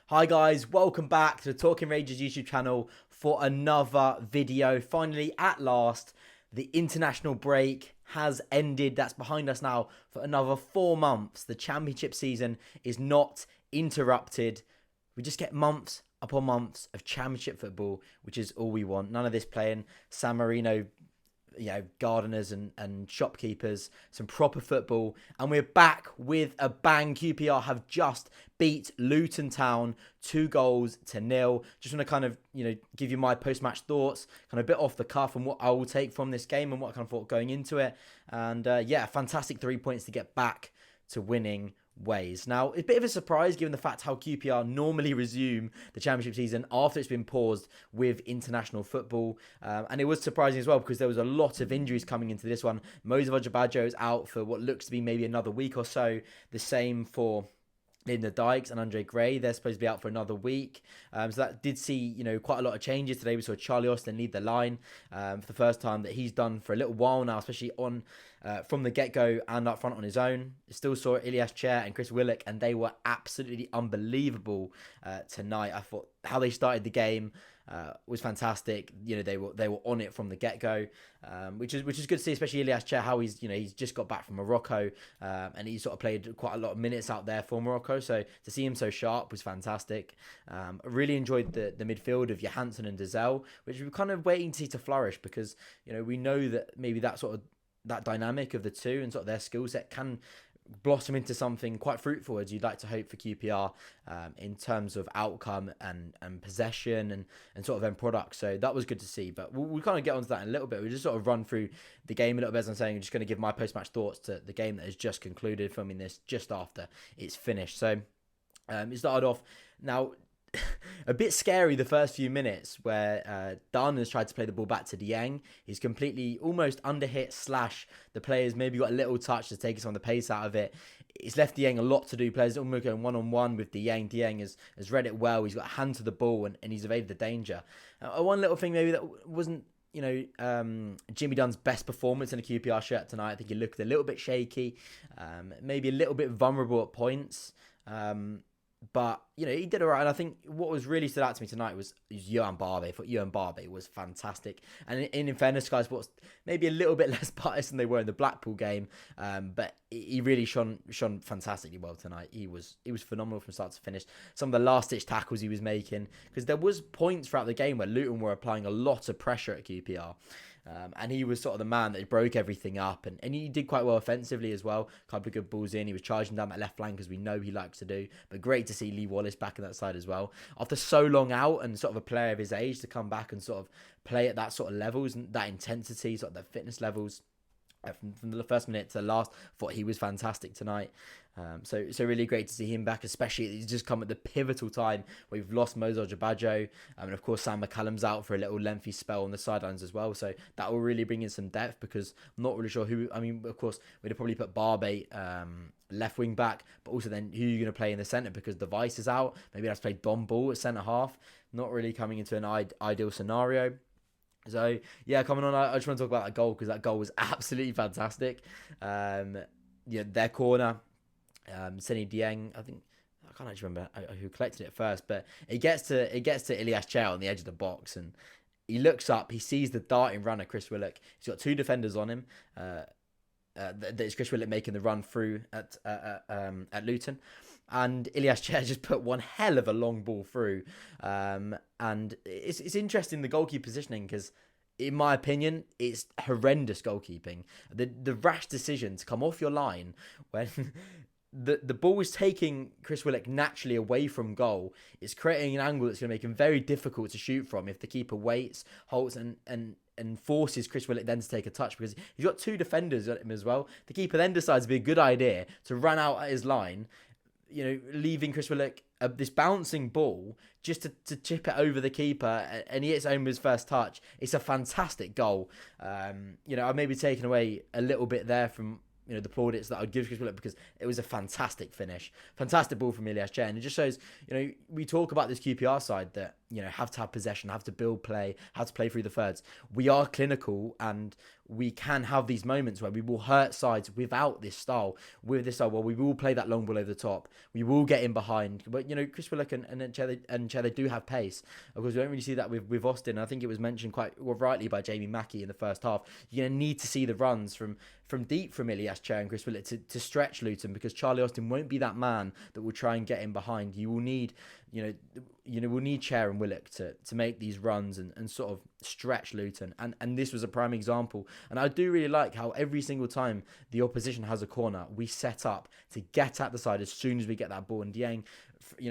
Hi guys, welcome back to the Talking Rangers YouTube channel for another video. Finally, at last, the international break has ended. That's behind us now for another 4 months. The championship season is not interrupted. We just get months upon months of championship football, which is all we want. None of this playing San Marino, gardeners and shopkeepers, some proper football, and we're back with a bang. QPR have just beat Luton Town 2-0. Just want to kind of, give you my post-match thoughts, kind of a bit off the cuff and what I will take from this game and what I kind of thought going into it. And fantastic 3 points to get back to winning ways. Now, it's a bit of a surprise given the fact how QPR normally resume the championship season after it's been paused with international football. And it was surprising as well because there was a lot of injuries coming into this one. Moses Ojabajo is out for what looks to be maybe another week or so. The same for Linda Dykes and Andre Gray. They're supposed to be out for another week. So that did see, quite a lot of changes today. We saw Charlie Austin lead the line for the first time that he's done for a little while now, especially on from the get-go and up front on his own. Still saw Ilias Chair and Chris Willock, and they were absolutely unbelievable tonight. I thought how they started the game was fantastic. They were on it from the get-go, which is good to see, especially Ilias Chair, how he's just got back from Morocco, and he sort of played quite a lot of minutes out there for Morocco. So to see him so sharp was fantastic. I really enjoyed the midfield of Johansson and Dazelle, which we're kind of waiting to see to flourish because we know that maybe that dynamic of the two and sort of their skill set can blossom into something quite fruitful, as you'd like to hope for QPR in terms of outcome and possession and sort of end product. So that was good to see. But we'll kind of get onto that in a little bit. We'll just sort of run through the game a little bit. As I'm saying, I'm just going to give my post-match thoughts to the game that has just concluded, filming this just after it's finished. So it started off now a bit scary the first few minutes where Dunn has tried to play the ball back to Dieng. He's completely almost underhit / the players maybe got a little touch to take some of the pace out of it. It's left Dieng a lot to do. Players almost going one-on-one with Dieng. Dieng has read it well. He's got a hand to the ball and he's evaded the danger. One little thing maybe that wasn't Jimmy Dunn's best performance in a QPR shirt tonight. I think he looked a little bit shaky, maybe a little bit vulnerable at points. But, he did all right. And I think what was really stood out to me tonight was Yohan Barbe. I thought Yohan Barbe was fantastic. And in fairness, Sky Sports maybe a little bit less biased than they were in the Blackpool game. But he really shone fantastically well tonight. He was phenomenal from start to finish. Some of the last-ditch tackles he was making. Because there was points throughout the game where Luton were applying a lot of pressure at QPR. And he was sort of the man that broke everything up. And he did quite well offensively as well. A couple of good balls in. He was charging down that left flank as we know he likes to do. But great to see Lee Wallace back on that side as well. After so long out and sort of a player of his age to come back and sort of play at that sort of levels and that intensity, sort of the fitness levels. From the first minute to the last, thought he was fantastic tonight. So really great to see him back, especially he's just come at the pivotal time where we've lost Moses Ojabajo, and of course Sam McCallum's out for a little lengthy spell on the sidelines as well. So that will really bring in some depth because I'm not really sure who. I mean, of course we'd have probably put Barbe left wing back, but also then who are you going to play in the centre because Device is out. Maybe let's play Don Ball at centre half. Not really coming into an ideal scenario. So, coming on, I just want to talk about that goal because that goal was absolutely fantastic. Their corner, Seni Dieng, I can't actually remember who collected it first, but it gets to Ilias Chair on the edge of the box, and he looks up, he sees the darting runner, Chris Willock. He's got two defenders on him. There's Chris Willock making the run through at Luton. And Ilias Chair just put one hell of a long ball through. And it's interesting, the goalkeeper positioning, because in my opinion, it's horrendous goalkeeping. The rash decision to come off your line when the ball is taking Chris Willock naturally away from goal. It's creating an angle that's going to make him very difficult to shoot from if the keeper waits, halts, and forces Chris Willock then to take a touch because he's got two defenders at him as well. The keeper then decides it'd be a good idea to run out at his line, leaving Chris Willock this bouncing ball just to chip it over the keeper, and he hits home with his first touch. It's a fantastic goal. I maybe taken away a little bit there from the plaudits that I'd give Chris Willock because it was a fantastic finish, fantastic ball from Ilias Chair, and it just shows we talk about this QPR side that have to have possession, have to build play, have to play through the thirds. We are clinical, and we can have these moments where we will hurt sides without this style. With this style, well, we will play that long ball over the top. We will get in behind. But, Chris Willock and Chair, they do have pace. Of course, we don't really see that with Austin. I think it was mentioned quite rightly by Jamie Mackey in the first half. You're going to need to see the runs from deep from Ilias Chair and Chris Willock to stretch Luton, because Charlie Austin won't be that man that will try and get in behind. You will need, we'll need Chair and Willock to make these runs and sort of stretch Luton. And this was a prime example. And I do really like how every single time the opposition has a corner, we set up to get at the side as soon as we get that ball. And Dieng,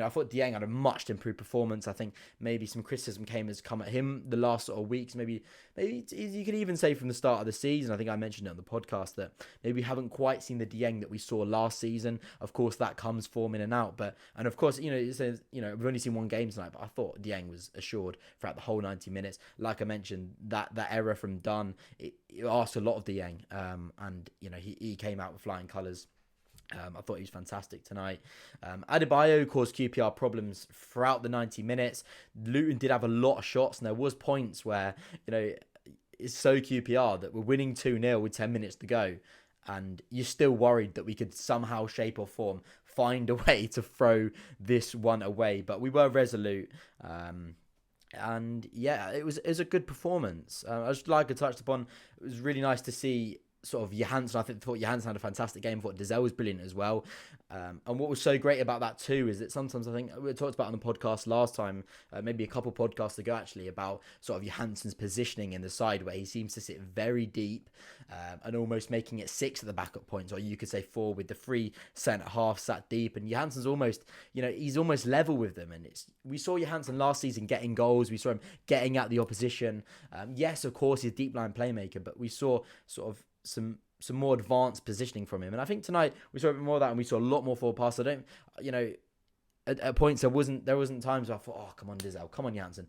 I thought Dieng had a much improved performance. I think maybe some criticism has come at him the last sort of weeks. Maybe you could even say from the start of the season. I think I mentioned it on the podcast that maybe we haven't quite seen the Dieng that we saw last season. Of course, that comes form in and out. And of course, it says, we've only seen one game tonight, but I thought Dieng was assured throughout the whole 90 minutes. Like I mentioned, that error from Dunn, it asked a lot of Dieng, and he came out with flying colours. I thought he was fantastic tonight. Adebayo caused QPR problems throughout the 90 minutes. Luton did have a lot of shots, and there was points where, it's so QPR that we're winning 2-0 with 10 minutes to go, and you're still worried that we could somehow, shape or form, find a way to throw this one away. But we were resolute. And yeah, it was a good performance. As like I touched upon, it was really nice to see sort of Johansson. I thought Johansson had a fantastic game. I thought Dizelle was brilliant as well. And what was so great about that too is that sometimes, I think we talked about on the podcast last time, maybe a couple podcasts ago actually, about sort of Johansson's positioning in the side, where he seems to sit very deep, and almost making it 6 at the backup points, or you could say 4, with the 3 centre half sat deep. And Johansson's almost, he's almost level with them. And we saw Johansson last season getting goals. We saw him getting at the opposition. Yes, of course, he's a deep line playmaker, but we saw sort of some more advanced positioning from him. And I think tonight we saw a bit more of that, and we saw a lot more forward pass. At points there wasn't times where I thought, oh, come on Dizelle, come on Johansson,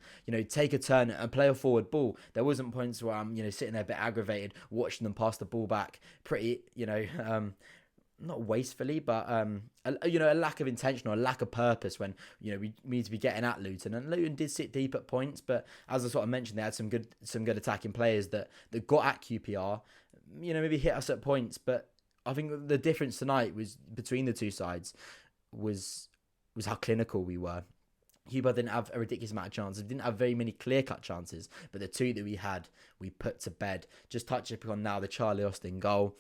take a turn and play a forward ball. There wasn't points where I'm sitting there a bit aggravated watching them pass the ball back pretty, not wastefully, but a lack of intention or a lack of purpose when we need to be getting at Luton. And Luton did sit deep at points, but as I sort of mentioned, they had some good attacking players that got at QPR. Maybe hit us at points, but I think the difference tonight was between the two sides was how clinical we were. QPR didn't have a ridiculous amount of chances. Didn't have very many clear-cut chances, but the 2 that we had, we put to bed. Just touching upon now the Charlie Austin goal.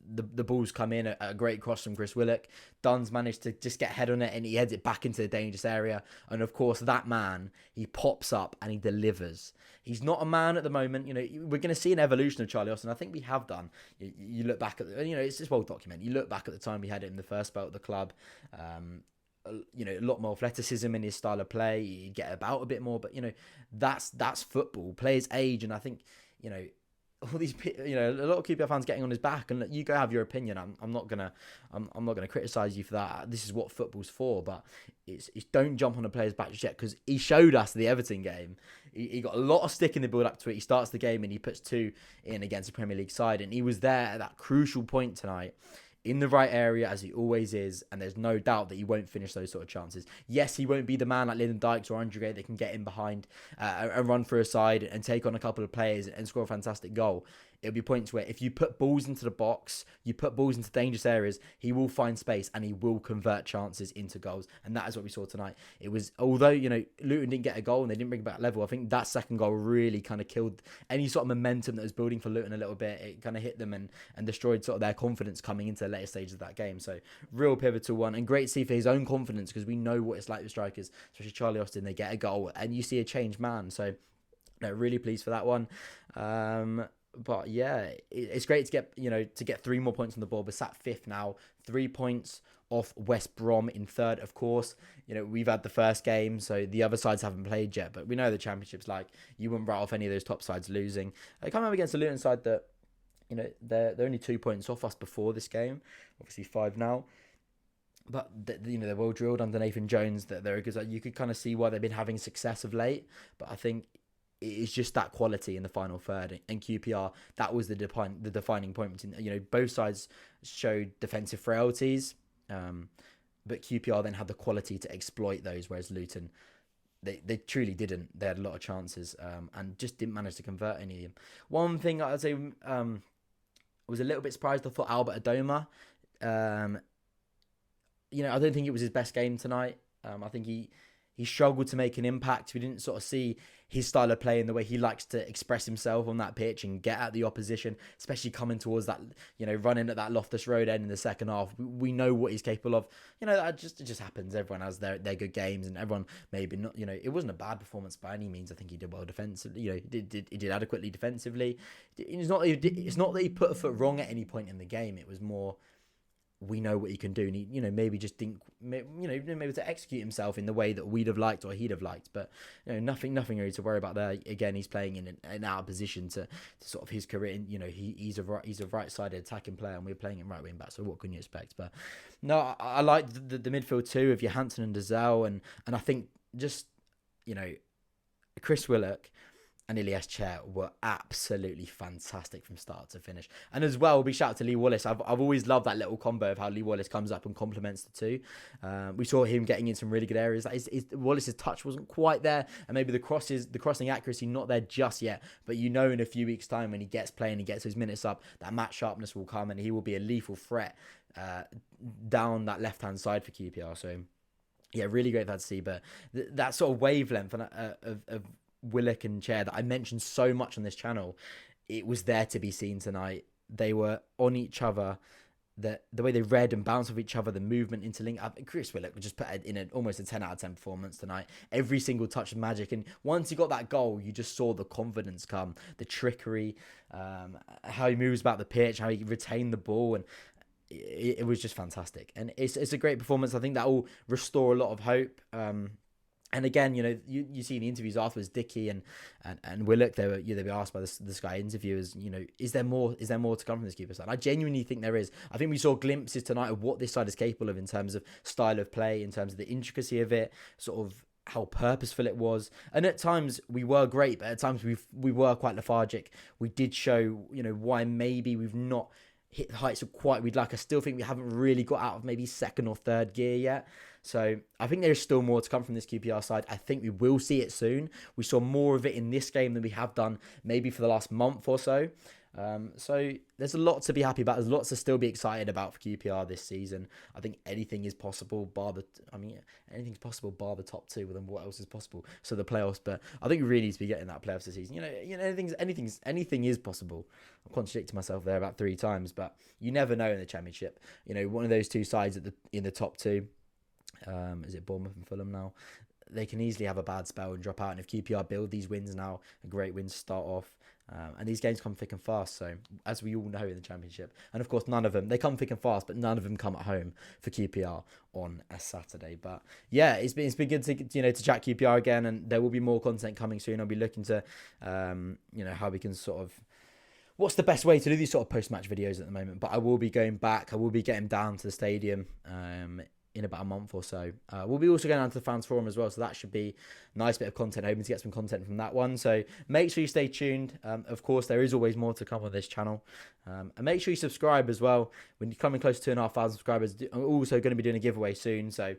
The ball's come in, a great cross from Chris Willock. Dunn's managed to just get head on it, and he heads it back into the dangerous area. And of course, that man, he pops up and he delivers. He's not a man at the moment. We're going to see an evolution of Charlie Austin. I think we have done. You look back at, it's just well documented. You look back at the time we had it in the first spell at the club. A lot more athleticism in his style of play. You get about a bit more, but that's football. Players age, and I think all these, a lot of QPR fans getting on his back, and you go have your opinion. I'm not gonna criticize you for that. This is what football's for, but it's don't jump on a player's back just yet, because he showed us the Everton game. He got a lot of stick in the build up to it. He starts the game and he puts 2 in against the Premier League side, and he was there at that crucial point tonight, in the right area, as he always is, and there's no doubt that he won't finish those sort of chances. Yes, he won't be the man like Lyndon Dykes or Andre Gray that can get in behind and run through a side and take on a couple of players and score a fantastic goal. It'll be points where if you put balls into the box, you put balls into dangerous areas, he will find space and he will convert chances into goals. And that is what we saw tonight. It was, although, Luton didn't get a goal and they didn't bring it back level, I think that second goal really kind of killed any sort of momentum that was building for Luton a little bit. It kind of hit them and destroyed sort of their confidence coming into the later stages of that game. So real pivotal one, and great to see for his own confidence, because we know what it's like with strikers, especially Charlie Austin. They get a goal and you see a changed man. So really pleased for that one. But yeah, it's great to get 3 more points on the board. We're sat 5th now, 3 points off West Brom in 3rd, of course. We've had the first game, so the other sides haven't played yet, but we know the Championship's like, you wouldn't write off any of those top sides losing. They come up against a Luton side that, they're only 2 points off us before this game, obviously 5 now. But they're well drilled under Nathan Jones. That they're good. You could kind of see why they've been having success of late. But I think it's just that quality in the final third, and QPR, that was the defining point between, both sides showed defensive frailties, but QPR then had the quality to exploit those, whereas Luton They truly didn't. They had a lot of chances and just didn't manage to convert any of them. One thing I'd say was a little bit surprised. I thought Albert Adoma, I don't think it was his best game tonight. I think he struggled to make an impact. We didn't sort of see his style of play and the way he likes to express himself on that pitch and get at the opposition, especially coming towards that, running at that Loftus Road end in the second half. We know what he's capable of. It just happens. Everyone has their good games, and everyone maybe not. It wasn't a bad performance by any means. I think he did well defensively. He did adequately defensively. It's not that he put a foot wrong at any point in the game. It was more, we know what he can do, and he, maybe just think, maybe to execute himself in the way that we'd have liked or he'd have liked. But nothing really to worry about there. Again, he's playing in an out of position to sort of his career. He's a right-sided attacking player, and we're playing him right wing back. So what can you expect? But no, I like the midfield too of Johansson and Dazelle, and I think just Chris Willock and Ilias Chair were absolutely fantastic from start to finish. And as well, big shout out to Lee Wallace. I've always loved that little combo of how Lee Wallace comes up and complements the two. We saw him getting in some really good areas. Wallace's touch wasn't quite there, and maybe the crossing accuracy not there just yet. But in a few weeks' time, when he gets playing and gets his minutes up, that match sharpness will come, and he will be a lethal threat down that left-hand side for QPR. So yeah, really great to see. But that sort of wavelength of Willock and Chair that I mentioned so much on this channel, it was there to be seen tonight. They were on each other, the way they read and bounced off each other, the movement, interlink. Chris Willock just put in almost a 10 out of 10 performance tonight. Every single touch of magic, and once he got that goal, you just saw the confidence come, the trickery, how he moves about the pitch, how he retained the ball, and it was just fantastic. And it's a great performance. I think that will restore a lot of hope. And again, you see in the interviews afterwards, Dickey and Willock, they were asked by the Sky interviewers, is there more to come from this keeper side? I genuinely think there is. I think we saw glimpses tonight of what this side is capable of in terms of style of play, in terms of the intricacy of it, sort of how purposeful it was. And at times we were great, but at times we were quite lethargic. We did show, why maybe we've not hit the heights of quite we'd like. I still think we haven't really got out of maybe second or third gear yet. So I think there's still more to come from this QPR side. I think we will see it soon. We saw more of it in this game than we have done maybe for the last month or so. So there's a lot to be happy about. There's lots to still be excited about for QPR this season. I think anything is possible, anything's possible bar the top two. Then what else is possible? So the playoffs. But I think we really need to be getting that playoffs this season. Anything is possible. I'm contradicting myself there about 3 times, but you never know in the Championship. One of those two sides in the top two. Is it Bournemouth and Fulham now? They can easily have a bad spell and drop out. And if QPR build these wins now, a great win to start off. And these games come thick and fast. So as we all know in the Championship, and of course they come thick and fast, but none of them come at home for QPR on a Saturday. But yeah, it's been good to to chat QPR again, and there will be more content coming soon. I'll be looking to how we can sort of. What's the best way to do these sort of post-match videos at the moment? But I will be going back. I will be getting down to the stadium in about a month or so. We'll be also going down to the fans forum as well, so that should be a nice bit of content. Hoping to get some content from that one, so make sure you stay tuned. Of course, there is always more to come on this channel, and make sure you subscribe as well. When you're coming close to 2,500 subscribers, I'm also going to be doing a giveaway soon, so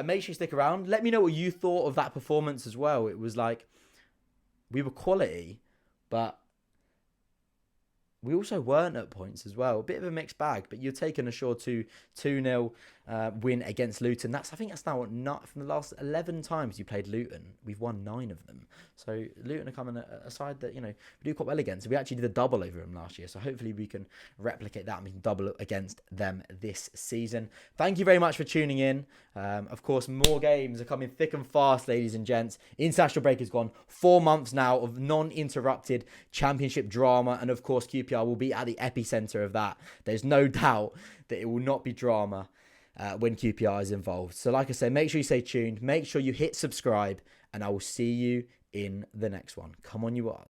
make sure you stick around. Let me know what you thought of that performance as well. It was like we were quality, but we also weren't at points as well. A bit of a mixed bag, but you're taking a sure 2-0 win against Luton. I think that's now not from the last 11 times you played Luton. We've won 9 of them. So Luton are coming a side that, we do quite well against. We actually did a double over them last year. So hopefully we can replicate that and we can double against them this season. Thank you very much for tuning in. Of course, more games are coming thick and fast, ladies and gents. International break has gone 4 months now of non-interrupted Championship drama. And of course, QPR will be at the epicenter of that. There's no doubt that it will not be drama when QPR is involved. So like I said, make sure you stay tuned. Make sure you hit subscribe, and I will see you in the next one. Come on, you are.